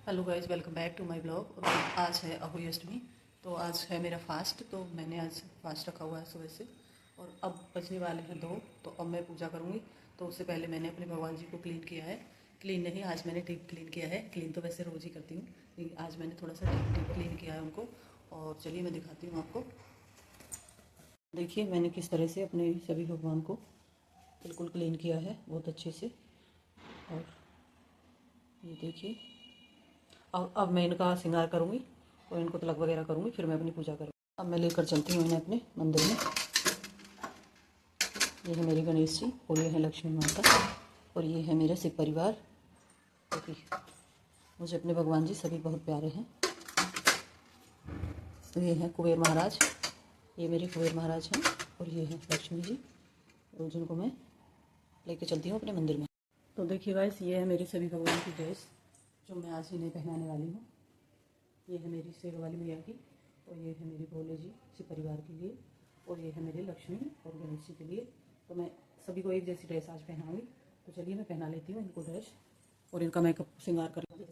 Hello guys, welcome back to my blog. और आज है अहोई अष्टमी, तो आज है मेरा फास्ट। तो मैंने आज फास्ट रखा हुआ है सुबह से। और अब बजने वाले हैं 2, तो अब मैं पूजा करूँगी। तो उससे पहले मैंने अपने भगवान जी को क्लीन किया है। क्लीन नहीं, आज मैंने डीप क्लीन किया है। क्लीन तो वैसे रोज़ ही करती हूँ, लेकिन आज मैंने थोड़ा सा डीप क्लीन किया है उनको। और चलिए मैं दिखाती हूँ आपको। देखिए मैंने किस तरह से अपने सभी भगवान को बिल्कुल क्लीन किया है, बहुत अच्छे से। और ये देखिए, अब मैं इनका श्रृंगार करूँगी और इनको तिलक वगैरह करूँगी, फिर मैं अपनी पूजा करूँगी। अब मैं लेकर चलती हूँ इन्हें अपने मंदिर में। ये है मेरे गणेश जी और ये है लक्ष्मी माता और ये है मेरा शिव परिवार, क्योंकि मुझे अपने भगवान जी सभी बहुत प्यारे हैं। तो ये है कुबेर महाराज, ये मेरे कुबेर महाराज हैं। और ये है लक्ष्मी जी, और जिनको मैं लेके चलती हूँ अपने मंदिर में। तो देखिए गाइस, ये है मेरे सभी भगवान की ड्रेस जो मैं आज इन्हें पहनाने वाली हूँ। ये है मेरी शेर वाली मैया की, और ये है मेरे भोले जी शिव परिवार के लिए, और ये है मेरे लक्ष्मी और गणेश जी के लिए। तो मैं सभी को एक जैसी ड्रेस आज पहनाऊंगी। तो चलिए मैं पहना लेती हूँ इनको ड्रेस और इनका मेकअप श्रृंगार कर लेती हूँ।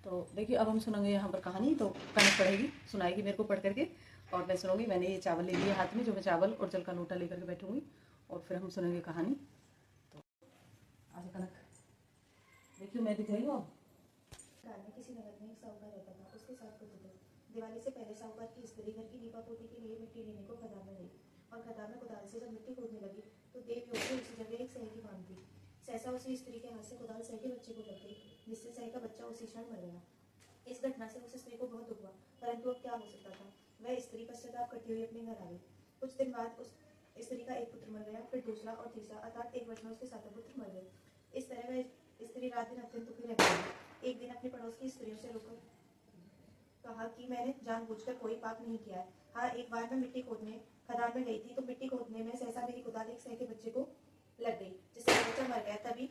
तो देखिए अब हम सुनेंगे यहाँ पर कहानी। तो कनक पढ़ेगी, सुनाएगी मेरे को पढ़ करके, और मैं सुनूंगी। मैंने ये चावल ले लिया हाथ में, जो मैं चावल और जल का लोटा लेकर के बैठूंगी, और फिर हम सुनेंगे कहानी। तो आज कनक देखियो, मैं दिख रही हूँ। काल में किसी नगर में एक साहूकार रहता था। उसके 7 पुत्र थे। दिवाली से पहले साहूकार की स्त्री घर की लीपापोती के लिए मिट्टी लेने को खदान में गई, और खदान में कुदाल से जब मिट्टी खोदने लगी तो देवयोग से उसी जगह एक सह की मांग थी। सहसा उसी स्त्री के हाथ से कुदाल सह के बच्चे को लग गई, जिससे सह का बच्चा उसी क्षण मर गया। इस घटना से उस स्त्री को बहुत दुख हुआ, परंतु अब क्या हो सकता था। वह स्त्री पश्चाताप करती हुई अपने घर आ गई। कुछ दिन बाद उस स्त्री का एक पुत्र मर गया, फिर दूसरा और तीसरा, अर्थात 1 वर्ष में उसके 7 पुत्र मर गए। इस तरह वह स्त्री रात दिन अत्यंत दुखी रहती है। एक दिन अपने पड़ोस की स्त्रियों से रुकर कहा कि मैंने जानबूझकर कोई पाप नहीं किया है। हाँ, एक बार मैं मिट्टी खोदने खदान में गई थी, तो मिट्टी खोदने में सहसा मेरी कुदाल एक सह के बच्चे को लग गई, जिससे बच्चा मर गया। तभी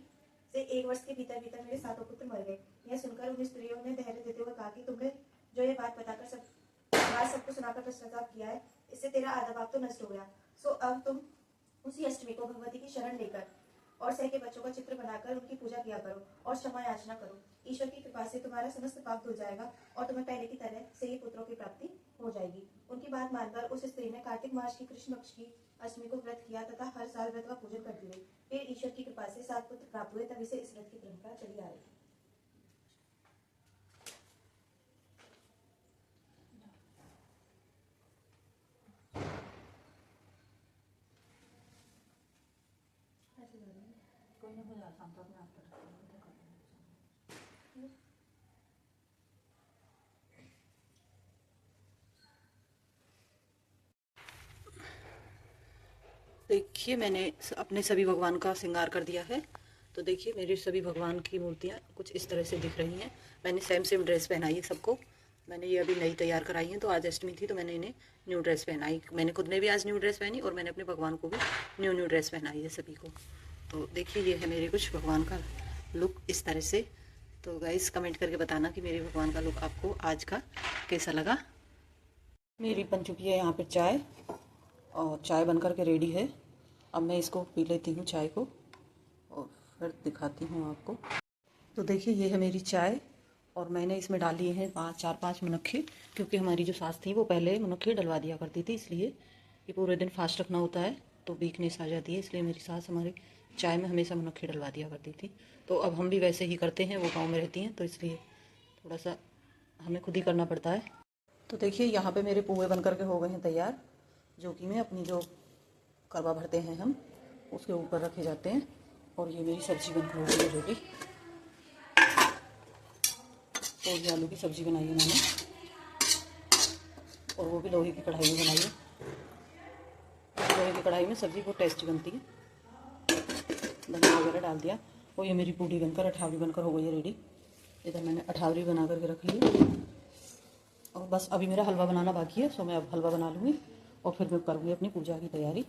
से 1 वर्ष के भीतर भीतर मेरे 7 पुत्र मर गए। यह सुनकर उन स्त्रियों ने धैर्य देते हुए कहा कि तुमने जो ये बात बताकर सबको सुनाकर पश्चाताप किया है, इससे तेरा आधा पाप तो नष्ट हो गया। सो अब तुम उसी अष्टमी को भगवती की शरण लेकर और सह के बच्चों का चित्र बनाकर उनकी पूजा किया करो और क्षमा याचना करो। ईश्वर की कृपा से तुम्हारा समस्त पाप धुल जाएगा और तुम्हें पहले की तरह से ही पुत्रों की प्राप्ति हो जाएगी। उनकी बात मानकर उस स्त्री ने कार्तिक मास की कृष्ण पक्ष की अष्टमी को व्रत किया तथा हर साल व्रत का पूजन करती रही। फिर ईश्वर की कृपा से 7 पुत्र प्राप्त हुए। तभी से इस व्रत की परंपरा चली आ रही है। देखिए मैंने अपने सभी भगवान का श्रृंगार कर दिया है। तो देखिए मेरे सभी भगवान की मूर्तियाँ कुछ इस तरह से दिख रही हैं। मैंने सेम ड्रेस पहनाई है सबको। मैंने ये अभी नई तैयार कराई हैं, तो आज अष्टमी थी तो मैंने इन्हें न्यू ड्रेस पहनाई। मैंने खुद ने भी आज न्यू ड्रेस पहनी और मैंने अपने भगवान को भी न्यू ड्रेस पहनाई है सभी को। तो देखिए ये है मेरे कुछ भगवान का लुक इस तरह से। तो गाइस कमेंट करके बताना कि मेरे भगवान का लुक आपको आज का कैसा लगा। मेरी बन चुकी है यहाँ पर चाय, और चाय बनकर के रेडी है। अब मैं इसको पी लेती हूँ चाय को और फिर दिखाती हूँ आपको। तो देखिए ये है मेरी चाय, और मैंने इसमें डाल लिए हैं 4-5 मुनक्के, क्योंकि हमारी जो सास थी वो पहले मुनक्के डलवा दिया करती थी, इसलिए ये पूरे दिन फास्ट रखना होता है तो वीकनेस आ जाती है, इसलिए मेरी सास हमारी चाय में हमेशा मुनक्के डलवा दिया करती थी। तो अब हम भी वैसे ही करते हैं, वो गाँव में रहती हैं तो इसलिए थोड़ा सा हमें खुद ही करना पड़ता है। तो देखिए यहाँ पे मेरे पोहे बन करके हो गए हैं तैयार, जो कि मैं अपनी जो करवा भरते हैं हम उसके ऊपर रखे जाते हैं। और ये मेरी सब्ज़ी बनकर हो गई है रेडी। तो ये आलू की सब्ज़ी बनाई है मैंने, और वो भी लोहे की कढ़ाई में बनाई है। लोहे की कढ़ाई में सब्ज़ी बहुत टेस्टी बनती है। धनिया वगैरह डाल दिया। और ये मेरी पूड़ी बनकर अठावरी बनकर हो गई है रेडी। इधर मैंने अठावरी बना करके रख ली है। और बस अभी मेरा हलवा बनाना बाकी है, सो मैं अब हलवा बना लूँगी और फिर मैं करूँगी अपनी पूजा की तैयारी।